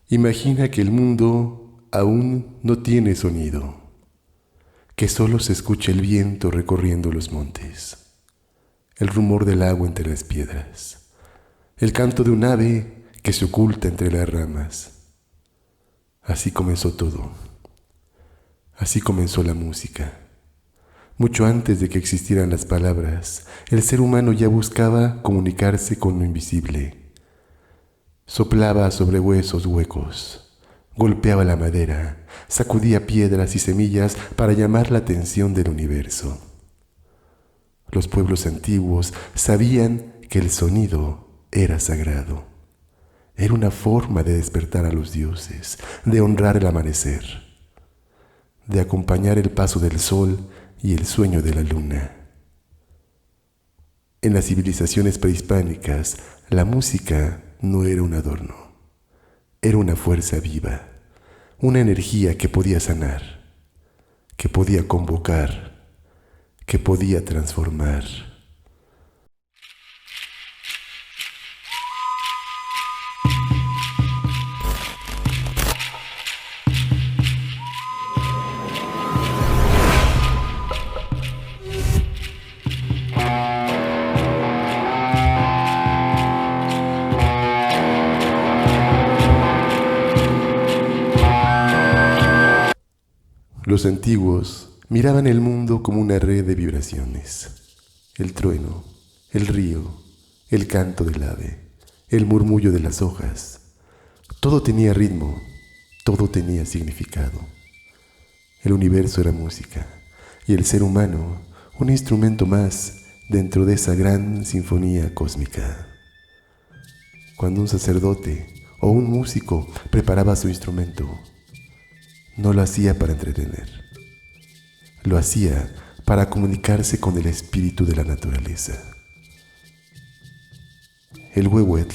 Imagina que el mundo aún no tiene sonido, que solo se escucha el viento recorriendo los montes, el rumor del agua entre las piedras, el canto de un ave que se oculta entre las ramas. Así comenzó todo. Así comenzó la música. Mucho antes de que existieran las palabras, el ser humano ya buscaba comunicarse con lo invisible. Soplaba sobre huesos huecos, golpeaba la madera, sacudía piedras y semillas para llamar la atención del universo. Los pueblos antiguos sabían que el sonido era sagrado. Era una forma de despertar a los dioses, de honrar el amanecer, de acompañar el paso del sol y el sueño de la luna. En las civilizaciones prehispánicas, la música no era un adorno, era una fuerza viva, una energía que podía sanar, que podía convocar, que podía transformar. Los antiguos miraban el mundo como una red de vibraciones. El trueno, el río, el canto del ave, el murmullo de las hojas. Todo tenía ritmo, todo tenía significado. El universo era música y el ser humano un instrumento más dentro de esa gran sinfonía cósmica. Cuando un sacerdote o un músico preparaba su instrumento, no lo hacía para entretener, lo hacía para comunicarse con el espíritu de la naturaleza. El huehuetl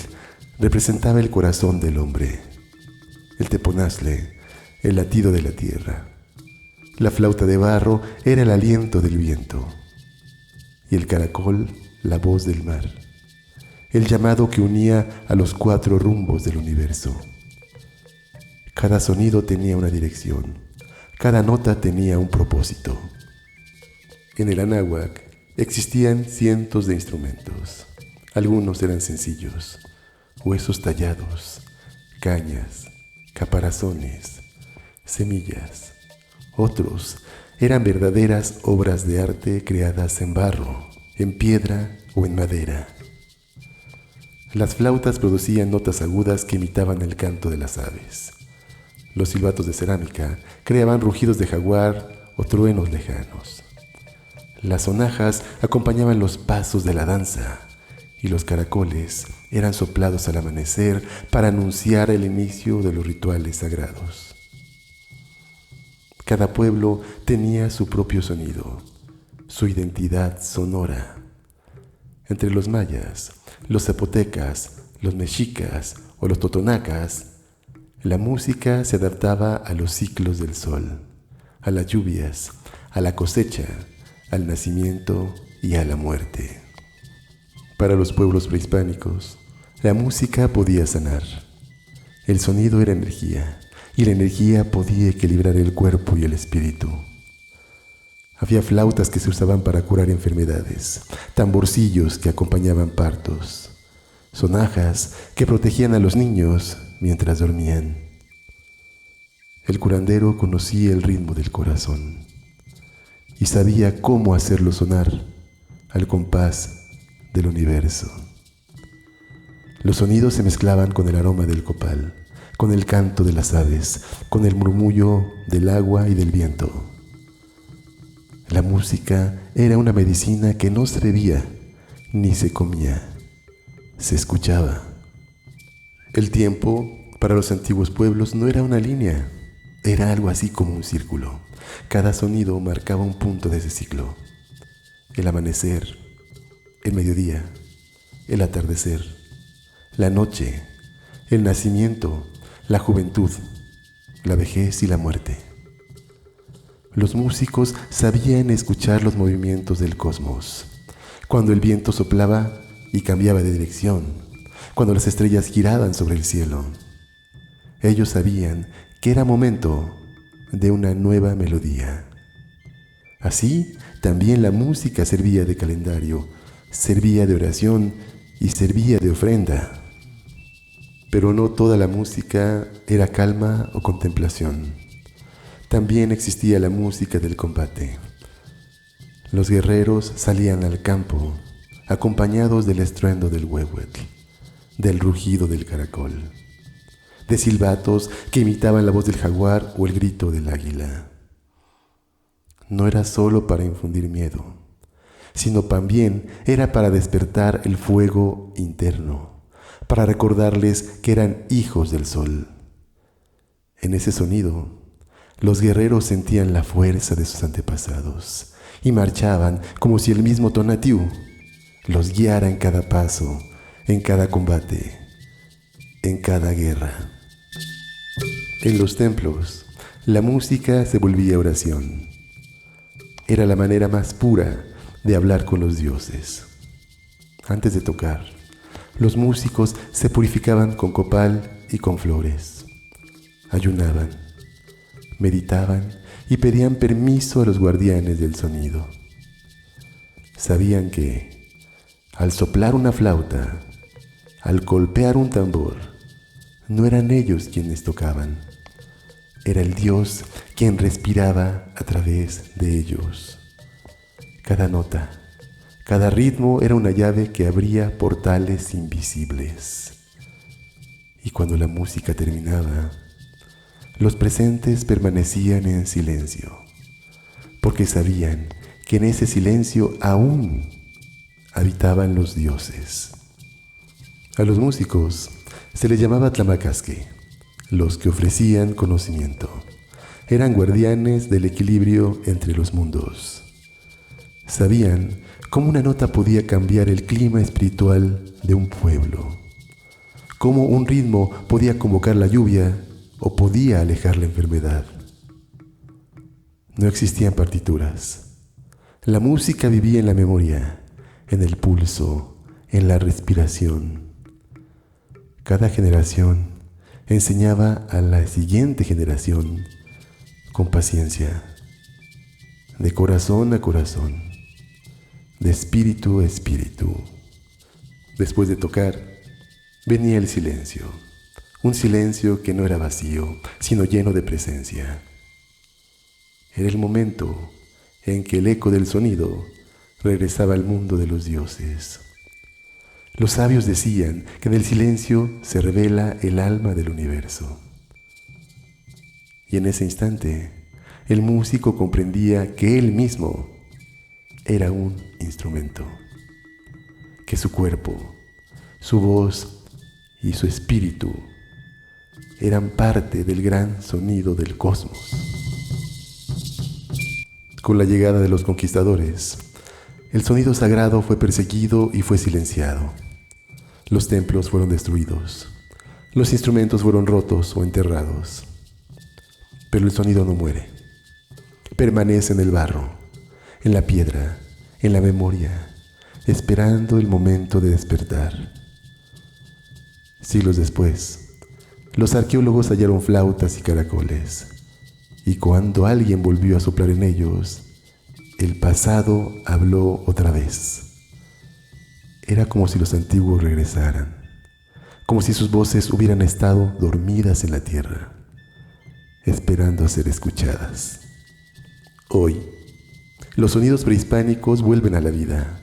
representaba el corazón del hombre, el teponaztle, el latido de la tierra. La flauta de barro era el aliento del viento y el caracol la voz del mar, el llamado que unía a los cuatro rumbos del universo. Cada sonido tenía una dirección, cada nota tenía un propósito. En el anáhuac existían cientos de instrumentos. Algunos eran sencillos, huesos tallados, cañas, caparazones, semillas. Otros eran verdaderas obras de arte creadas en barro, en piedra o en madera. Las flautas producían notas agudas que imitaban el canto de las aves. Los silbatos de cerámica creaban rugidos de jaguar o truenos lejanos. Las sonajas acompañaban los pasos de la danza y los caracoles eran soplados al amanecer para anunciar el inicio de los rituales sagrados. Cada pueblo tenía su propio sonido, su identidad sonora. Entre los mayas, los zapotecas, los mexicas o los totonacas, la música se adaptaba a los ciclos del sol, a las lluvias, a la cosecha, al nacimiento y a la muerte. Para los pueblos prehispánicos, la música podía sanar. El sonido era energía, y la energía podía equilibrar el cuerpo y el espíritu. Había flautas que se usaban para curar enfermedades, tamborcillos que acompañaban partos, sonajas que protegían a los niños mientras dormían. El curandero conocía el ritmo del corazón y sabía cómo hacerlo sonar al compás del universo. Los sonidos se mezclaban con el aroma del copal, con el canto de las aves, con el murmullo del agua y del viento. La música era una medicina que no se bebía ni se comía, se escuchaba. El tiempo para los antiguos pueblos no era una línea, era algo así como un círculo. Cada sonido marcaba un punto de ese ciclo. El amanecer, el mediodía, el atardecer, la noche, el nacimiento, la juventud, la vejez y la muerte. Los músicos sabían escuchar los movimientos del cosmos, cuando el viento soplaba y cambiaba de dirección, cuando las estrellas giraban sobre el cielo. Ellos sabían que era momento de una nueva melodía. Así, también la música servía de calendario, servía de oración y servía de ofrenda. Pero no toda la música era calma o contemplación. También existía la música del combate. Los guerreros salían al campo, acompañados del estruendo del huehuetl, del rugido del caracol, de silbatos que imitaban la voz del jaguar o el grito del águila. No era solo para infundir miedo, sino también era para despertar el fuego interno, para recordarles que eran hijos del sol. En ese sonido, los guerreros sentían la fuerza de sus antepasados y marchaban como si el mismo Tonatiuh los guiara en cada paso, en cada combate, en cada guerra. En los templos, la música se volvía oración. Era la manera más pura de hablar con los dioses. Antes de tocar, los músicos se purificaban con copal y con flores. Ayunaban, meditaban y pedían permiso a los guardianes del sonido. Sabían que, al soplar una flauta, al golpear un tambor, no eran ellos quienes tocaban. Era el Dios quien respiraba a través de ellos. Cada nota, cada ritmo era una llave que abría portales invisibles. Y cuando la música terminaba, los presentes permanecían en silencio, porque sabían que en ese silencio aún habitaban los dioses. A los músicos se les llamaba tlamacasque, los que ofrecían conocimiento. Eran guardianes del equilibrio entre los mundos. Sabían cómo una nota podía cambiar el clima espiritual de un pueblo, cómo un ritmo podía convocar la lluvia o podía alejar la enfermedad. No existían partituras. La música vivía en la memoria, en el pulso, en la respiración. Cada generación enseñaba a la siguiente generación con paciencia, de corazón a corazón, de espíritu a espíritu. Después de tocar, venía el silencio. Un silencio que no era vacío, sino lleno de presencia. Era el momento en que el eco del sonido regresaba al mundo de los dioses. Los sabios decían que en el silencio se revela el alma del universo. Y en ese instante, el músico comprendía que él mismo era un instrumento, que su cuerpo, su voz y su espíritu eran parte del gran sonido del cosmos. Con la llegada de los conquistadores, el sonido sagrado fue perseguido y fue silenciado. Los templos fueron destruidos. Los instrumentos fueron rotos o enterrados. Pero el sonido no muere. Permanece en el barro, en la piedra, en la memoria, esperando el momento de despertar. Siglos después, los arqueólogos hallaron flautas y caracoles, y cuando alguien volvió a soplar en ellos, el pasado habló otra vez. Era como si los antiguos regresaran, como si sus voces hubieran estado dormidas en la tierra, esperando a ser escuchadas. Hoy, los sonidos prehispánicos vuelven a la vida,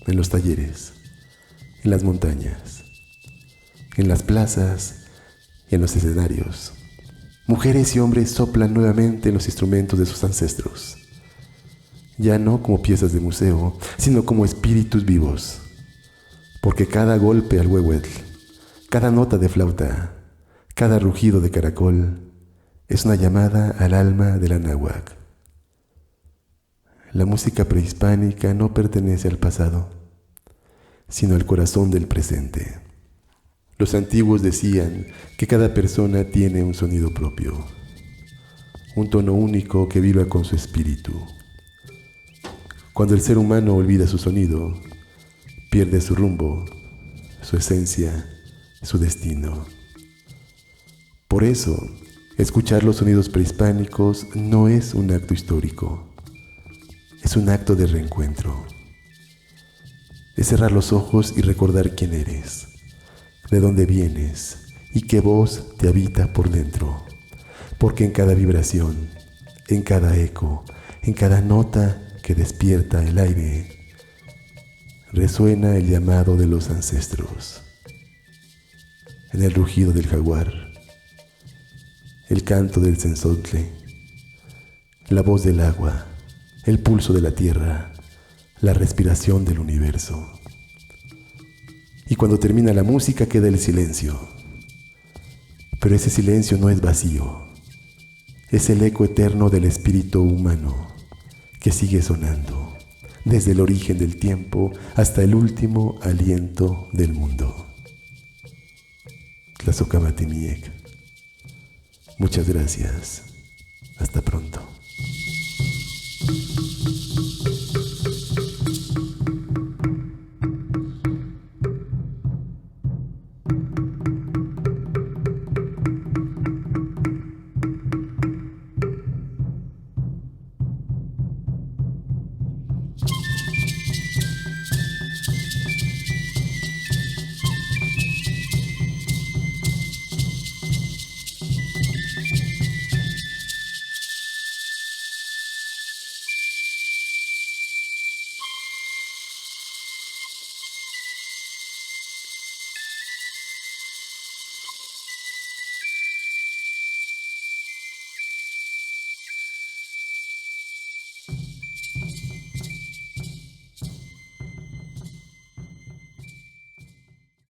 en los talleres, en las montañas, en las plazas y en los escenarios. Mujeres y hombres soplan nuevamente en los instrumentos de sus ancestros, ya no como piezas de museo, sino como espíritus vivos, porque cada golpe al huehuetl, cada nota de flauta, cada rugido de caracol es una llamada al alma de la náhuatl. La música prehispánica no pertenece al pasado, sino al corazón del presente. Los antiguos decían que cada persona tiene un sonido propio, un tono único que vibra con su espíritu. Cuando el ser humano olvida su sonido, pierde su rumbo, su esencia, su destino. Por eso, escuchar los sonidos prehispánicos no es un acto histórico, es un acto de reencuentro. Es cerrar los ojos y recordar quién eres, de dónde vienes y qué voz te habita por dentro. Porque en cada vibración, en cada eco, en cada nota que despierta el aire, resuena el llamado de los ancestros. En el rugido del jaguar, el canto del cenzontle, la voz del agua, el pulso de la tierra, la respiración del universo. Y cuando termina la música queda el silencio. Pero ese silencio no es vacío. Es el eco eterno del espíritu humano que sigue sonando desde el origen del tiempo hasta el último aliento del mundo. Tlazocamati-Miec. Muchas gracias. Hasta pronto.